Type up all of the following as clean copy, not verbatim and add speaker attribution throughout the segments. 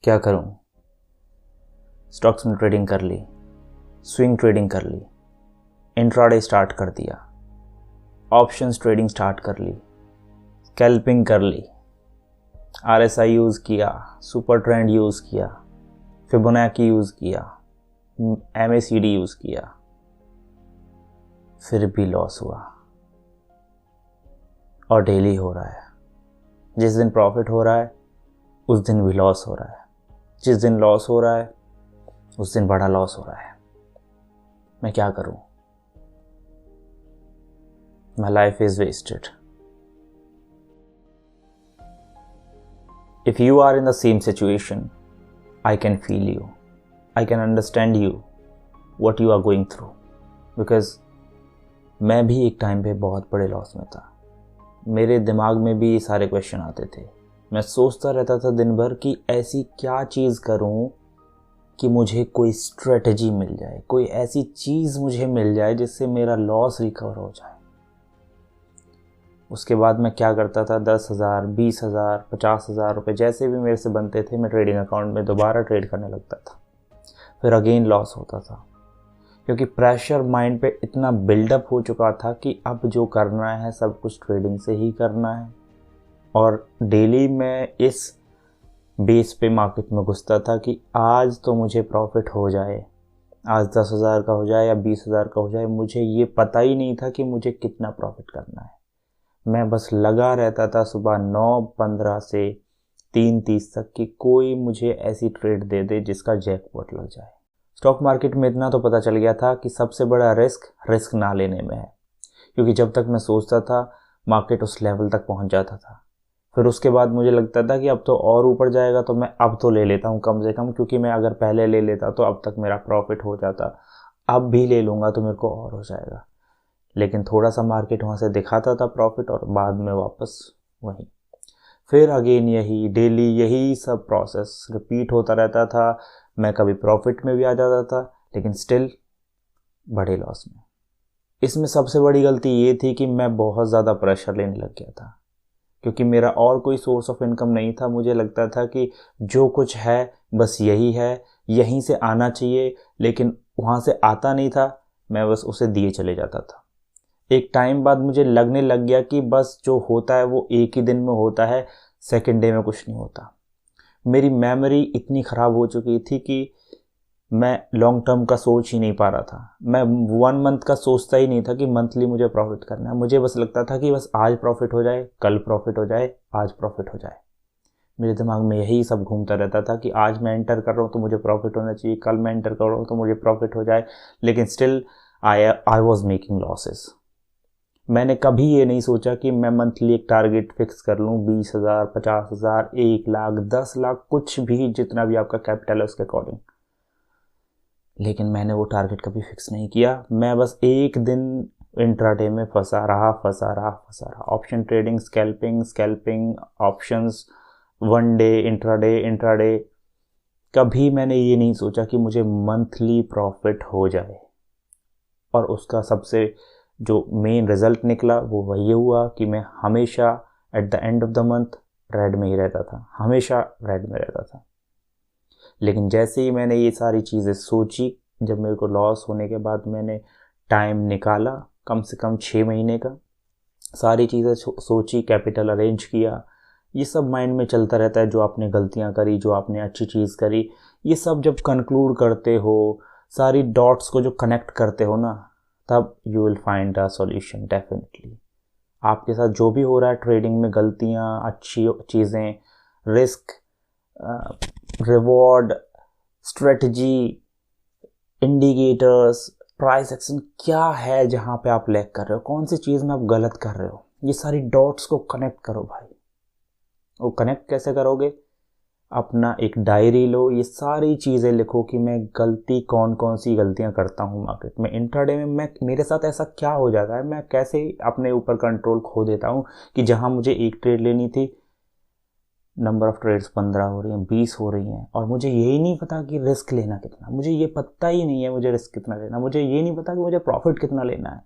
Speaker 1: क्या करूं? स्टॉक्स में ट्रेडिंग कर ली, स्विंग ट्रेडिंग कर ली, इंट्राडे स्टार्ट कर दिया, ऑप्शंस ट्रेडिंग स्टार्ट कर ली, स्कैल्पिंग कर ली, आरएसआई यूज़ किया, सुपर ट्रेंड यूज़ किया, फिबोनाची यूज़ किया, एमएसीडी यूज़ किया, फिर भी लॉस हुआ। और डेली हो रहा है। जिस दिन प्रॉफिट हो रहा है उस दिन भी लॉस हो रहा है, जिस दिन लॉस हो रहा है उस दिन बड़ा लॉस हो रहा है। मैं क्या करूं? My life is wasted. If you are in the same situation, I can feel you. I can understand you, what you are going through. Because मैं भी एक टाइम पे बहुत बड़े लॉस में था। मेरे दिमाग में भी ये सारे क्वेश्चन आते थे। मैं सोचता रहता था दिन भर कि ऐसी क्या चीज़ करूं कि मुझे कोई स्ट्रेटजी मिल जाए, कोई ऐसी चीज़ मुझे मिल जाए जिससे मेरा लॉस रिकवर हो जाए। उसके बाद मैं क्या करता था, 10,000, 20,000, 50,000 रुपये जैसे भी मेरे से बनते थे, मैं ट्रेडिंग अकाउंट में दोबारा ट्रेड करने लगता था। फिर अगेन लॉस होता था, क्योंकि प्रेशर माइंड पे इतना बिल्डअप हो चुका था कि अब जो करना है सब कुछ ट्रेडिंग से ही करना है। और डेली मैं इस बेस पे मार्केट में घुसता था कि आज तो मुझे प्रॉफिट हो जाए, आज 10,000 का हो जाए या 20,000 का हो जाए। मुझे ये पता ही नहीं था कि मुझे कितना प्रॉफिट करना है। मैं बस लगा रहता था सुबह 9:15 से 3:30 तक कि कोई मुझे ऐसी ट्रेड दे दे जिसका जैकपॉट लग जाए। स्टॉक मार्केट में इतना तो पता चल गया था कि सबसे बड़ा रिस्क ना लेने में है, क्योंकि जब तक मैं सोचता था मार्केट उस लेवल तक पहुंच जाता था। फिर उसके बाद मुझे लगता था कि अब तो और ऊपर जाएगा, तो मैं अब तो ले लेता हूं कम से कम, क्योंकि मैं अगर पहले ले लेता तो अब तक मेरा प्रॉफिट हो जाता, अब भी ले लूँगा तो मेरे को और हो जाएगा। लेकिन थोड़ा सा मार्केट वहाँ से दिखाता था प्रॉफिट और बाद में वापस वहीं। फिर अगेन यही डेली यही सब प्रोसेस रिपीट होता रहता था। मैं कभी प्रॉफिट में भी आ जाता था, लेकिन स्टिल बड़े लॉस में। इसमें सबसे बड़ी गलती ये थी कि मैं बहुत ज़्यादा प्रेशर लेने लग गया था, क्योंकि मेरा और कोई सोर्स ऑफ इनकम नहीं था। मुझे लगता था कि जो कुछ है बस यही है, यहीं से आना चाहिए, लेकिन वहाँ से आता नहीं था। मैं बस उसे दिए चले जाता था। एक टाइम बाद मुझे लगने लग गया कि बस जो होता है वो एक ही दिन में होता है, सेकेंड डे में कुछ नहीं होता। मेरी मेमोरी इतनी ख़राब हो चुकी थी कि मैं लॉन्ग टर्म का सोच ही नहीं पा रहा था। मैं 1 मंथ का सोचता ही नहीं था कि मंथली मुझे प्रॉफिट करना है। मुझे बस लगता था कि बस आज प्रॉफिट हो जाए, कल प्रॉफिट हो जाए, आज प्रॉफिट हो जाए। मेरे दिमाग में यही सब घूमता रहता था कि आज मैं एंटर कर रहा हूँ तो मुझे प्रॉफिट होना चाहिए, कल मैं एंटर कर रहा हूँ तो मुझे प्रॉफिट हो जाए। लेकिन still I was making losses. मैंने कभी ये नहीं सोचा कि मैं मंथली एक टारगेट फिक्स कर लूँ, 20,000, 50,000, 1,00,000, 10,00,000, कुछ भी, जितना भी आपका कैपिटल है उसके अकॉर्डिंग। लेकिन मैंने वो टारगेट कभी फिक्स नहीं किया। मैं बस एक दिन इंट्राडे में फंसा रहा। Option trading, scalping, options, 1 day, intraday. कभी मैंने ये नहीं सोचा कि मुझे मंथली प्रॉफिट हो जाए। और उसका सबसे जो मेन रिजल्ट निकला वो वही हुआ कि मैं हमेशा eight the end of the month red में ही रहता था, हमेशा रेड में रहता था। लेकिन जैसे ही मैंने ये सारी चीज़ें सोची, जब मेरे को लॉस होने के बाद मैंने टाइम निकाला कम से कम 6 महीने का, सारी चीज़ें सोची, कैपिटल अरेंज किया। ये सब माइंड में चलता रहता है, जो आपने गलतियां करी, जो आपने अच्छी चीज़ करी, ये सब जब कंक्लूड करते हो, सारी डॉट्स को जो कनेक्ट करते हो ना, तब you will find a solution definitely. आपके साथ जो भी हो रहा है ट्रेडिंग में, गलतियां, अच्छी चीज़ें, risk, reward, strategy, indicators, price action, क्या है जहाँ पे आप लैग कर रहे हो, कौन सी चीज़ में आप गलत कर रहे हो, ये सारी डॉट्स को कनेक्ट करो भाई। वो कनेक्ट कैसे करोगे? अपना एक डायरी लो, ये सारी चीज़ें लिखो कि मैं कौन सी गलतियां करता हूँ मार्केट में, इंट्राडे में मेरे साथ ऐसा क्या हो जाता है, मैं कैसे अपने ऊपर कंट्रोल खो देता हूँ कि जहाँ मुझे एक ट्रेड लेनी थी, नंबर ऑफ ट्रेड्स 15 हो रही हैं, 20 हो रही हैं, और मुझे यही नहीं पता कि रिस्क लेना कितना, मुझे ये पता ही नहीं है मुझे रिस्क कितना लेना, मुझे ये नहीं पता कि मुझे प्रॉफिट कितना लेना है,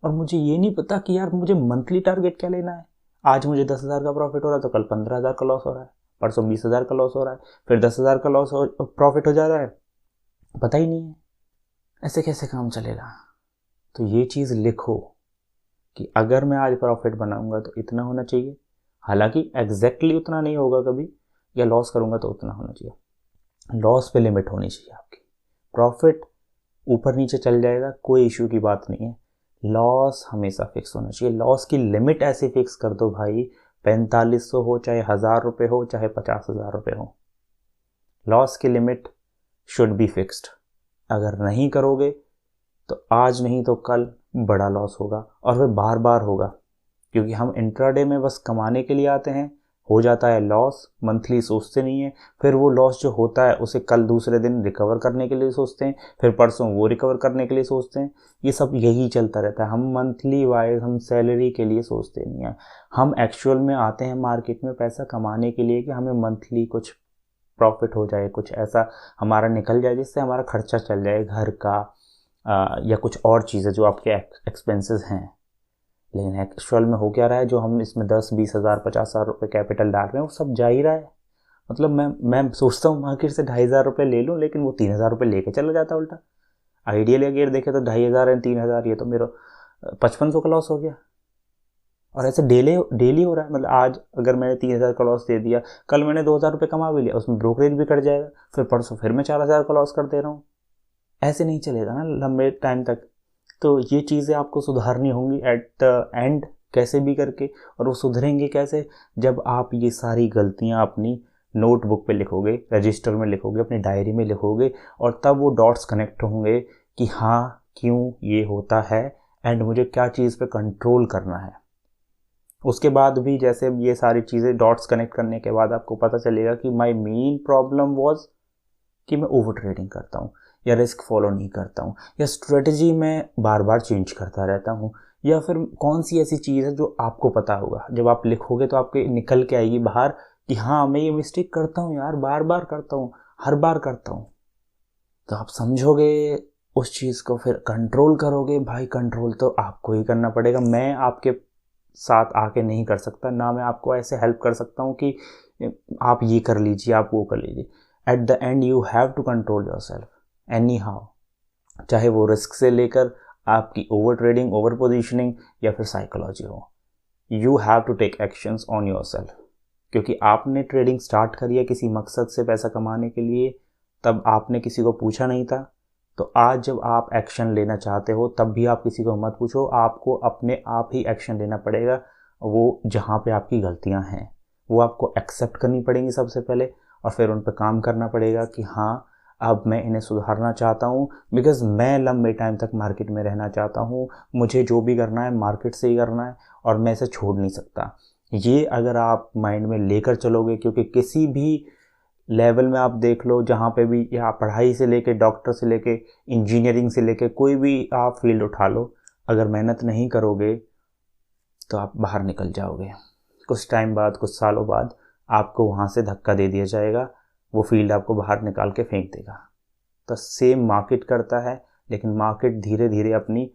Speaker 1: और मुझे ये नहीं पता कि यार मुझे मंथली टारगेट क्या लेना है। आज मुझे 10,000 का प्रॉफिट हो रहा है तो कल 15,000 का लॉस हो रहा है, परसों 20,000 का लॉस हो रहा है, फिर 10,000 का लॉस हो प्रॉफिट हो जा रहा है, पता ही नहीं है। ऐसे कैसे काम चलेगा? तो ये चीज़ लिखो कि अगर मैं आज प्रॉफिट बनाऊंगा तो इतना होना चाहिए, हालांकि एग्जैक्टली उतना नहीं होगा कभी, या लॉस करूंगा तो उतना होना चाहिए। लॉस पे लिमिट होनी चाहिए आपकी। प्रॉफिट ऊपर नीचे चल जाएगा, कोई इशू की बात नहीं है, लॉस हमेशा फिक्स होना चाहिए। लॉस की लिमिट ऐसे फिक्स कर दो भाई, 4500 हो, चाहे 1000 रुपये हो, चाहे 50,000 रुपये हो, लॉस की लिमिट शुड बी फिक्स्ड। अगर नहीं करोगे तो आज नहीं तो कल बड़ा लॉस होगा, और फिर बार बार होगा, क्योंकि हम इंट्राडे में बस कमाने के लिए आते हैं, हो जाता है लॉस, मंथली सोचते नहीं है, फिर वो लॉस जो होता है उसे कल दूसरे दिन रिकवर करने के लिए सोचते हैं, फिर परसों वो रिकवर करने के लिए सोचते हैं। ये सब यही चलता रहता है। हम मंथली वाइज हम सैलरी के लिए सोचते नहीं हैं, हम एक्चुअल में आते हैं मार्केट में पैसा कमाने के लिए कि हमें मंथली कुछ प्रॉफिट हो जाए, कुछ ऐसा हमारा निकल जाए जिससे हमारा खर्चा चल जाए घर का, या कुछ और चीज़ें जो आपके एक्सपेंसेस हैं। लेकिन एक्चुअल में हो क्या रहा है, जो हम इसमें 10-20,000 50,000 रुपये कैपिटल डाल रहे हैं वो सब जा ही रहा है। मतलब मैं सोचता हूँ मार्केट से 2,500 रुपये ले लूँ, लेकिन वो 3,000 रुपये लेके चला जाता उल्टा। आइडियल अगर देखे तो 2,500 एंड 3,000, ये तो मेरा 5500 का लॉस हो गया। और ऐसे डेली हो रहा है। मतलब आज अगर मैंने 3,000 का लॉस दे दिया, कल मैंने 2,000 रुपये कमा भी लिया, उसमें ब्रोकरेज भी कट जाएगा, फिर परसों फिर मैं 4,000 का लॉस कर दे रहा हूँ। ऐसे नहीं चलेगा ना लंबे टाइम तक। तो ये चीज़ें आपको सुधारनी होंगी एट द एंड, कैसे भी करके। और वो सुधरेंगे कैसे? जब आप ये सारी गलतियाँ अपनी नोटबुक पे लिखोगे, रजिस्टर में लिखोगे, अपनी डायरी में लिखोगे, और तब वो डॉट्स कनेक्ट होंगे कि हाँ क्यों ये होता है एंड मुझे क्या चीज़ पे कंट्रोल करना है। उसके बाद भी जैसे ये सारी चीज़ें डॉट्स कनेक्ट करने के बाद आपको पता चलेगा कि माई मेन प्रॉब्लम वॉज कि मैं ओवर ट्रेडिंग करता हूँ, या रिस्क फॉलो नहीं करता हूँ, या स्ट्रेटजी में बार बार चेंज करता रहता हूँ, या फिर कौन सी ऐसी चीज़ है जो आपको पता होगा। जब आप लिखोगे तो आपके निकल के आएगी बाहर कि हाँ मैं ये मिस्टेक करता हूँ यार, बार बार करता हूँ, हर बार करता हूँ। तो आप समझोगे उस चीज़ को, फिर कंट्रोल करोगे। भाई कंट्रोल तो आपको ही करना पड़ेगा। मैं आपके साथ आके नहीं कर सकता, ना मैं आपको ऐसे हेल्प कर सकता हूँ कि आप ये कर लीजिए, आप वो कर लीजिए। At the end you have to control yourself anyhow, चाहे वो रिस्क से लेकर आपकी ओवर ट्रेडिंग, ओवर पोजिशनिंग, या फिर साइकोलॉजी हो। You have to take actions on yourself, क्योंकि आपने ट्रेडिंग स्टार्ट करी है किसी मकसद से पैसा कमाने के लिए, तब आपने किसी को पूछा नहीं था। तो आज जब आप एक्शन लेना चाहते हो तब भी आप किसी को मत पूछो, आपको अपने आप ही एक्शन लेना पड़ेगा। वो जहाँ पे आपकी गलतियाँ हैं वो आपको एक्सेप्ट करनी पड़ेंगी सबसे पहले, और फिर उन पर काम करना पड़ेगा कि हाँ अब मैं इन्हें सुधारना चाहता हूँ, बिकॉज़ मैं लंबे टाइम तक मार्केट में रहना चाहता हूँ। मुझे जो भी करना है मार्केट से ही करना है, और मैं इसे छोड़ नहीं सकता। ये अगर आप माइंड में लेकर चलोगे, क्योंकि किसी भी लेवल में आप देख लो, जहाँ पे भी, या पढ़ाई से लेके, डॉक्टर से लेके, इंजीनियरिंग से लेके, कोई भी आप फील्ड उठा लो, अगर मेहनत नहीं करोगे तो आप बाहर निकल जाओगे। कुछ टाइम बाद, कुछ सालों बाद आपको वहाँ से धक्का दे दिया जाएगा, वो फील्ड आपको बाहर निकाल के फेंक देगा। तो सेम मार्केट करता है, लेकिन मार्केट धीरे धीरे अपनी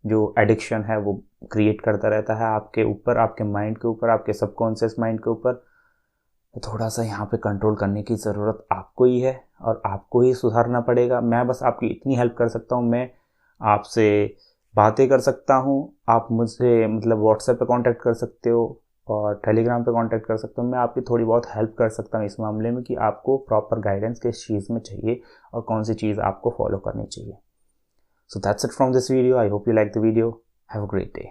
Speaker 1: जो एडिक्शन है वो क्रिएट करता रहता है आपके ऊपर, आपके माइंड के ऊपर, आपके सबकॉन्शियस माइंड के ऊपर। तो थोड़ा सा यहाँ पे कंट्रोल करने की ज़रूरत आपको ही है, और आपको ही सुधारना पड़ेगा। मैं बस आपकी इतनी हेल्प कर सकता हूँ, मैं आपसे बातें कर सकता हूँ, आप मुझसे मतलब व्हाट्सएप पे कांटेक्ट कर सकते हो, और टेलीग्राम पे कांटेक्ट कर सकते हो। मैं आपकी थोड़ी बहुत हेल्प कर सकता हूँ इस मामले में कि आपको प्रॉपर गाइडेंस किस चीज़ में चाहिए और कौन सी चीज़ आपको फॉलो करनी चाहिए। So that's it from this video. I hope you like the video. Have a great day.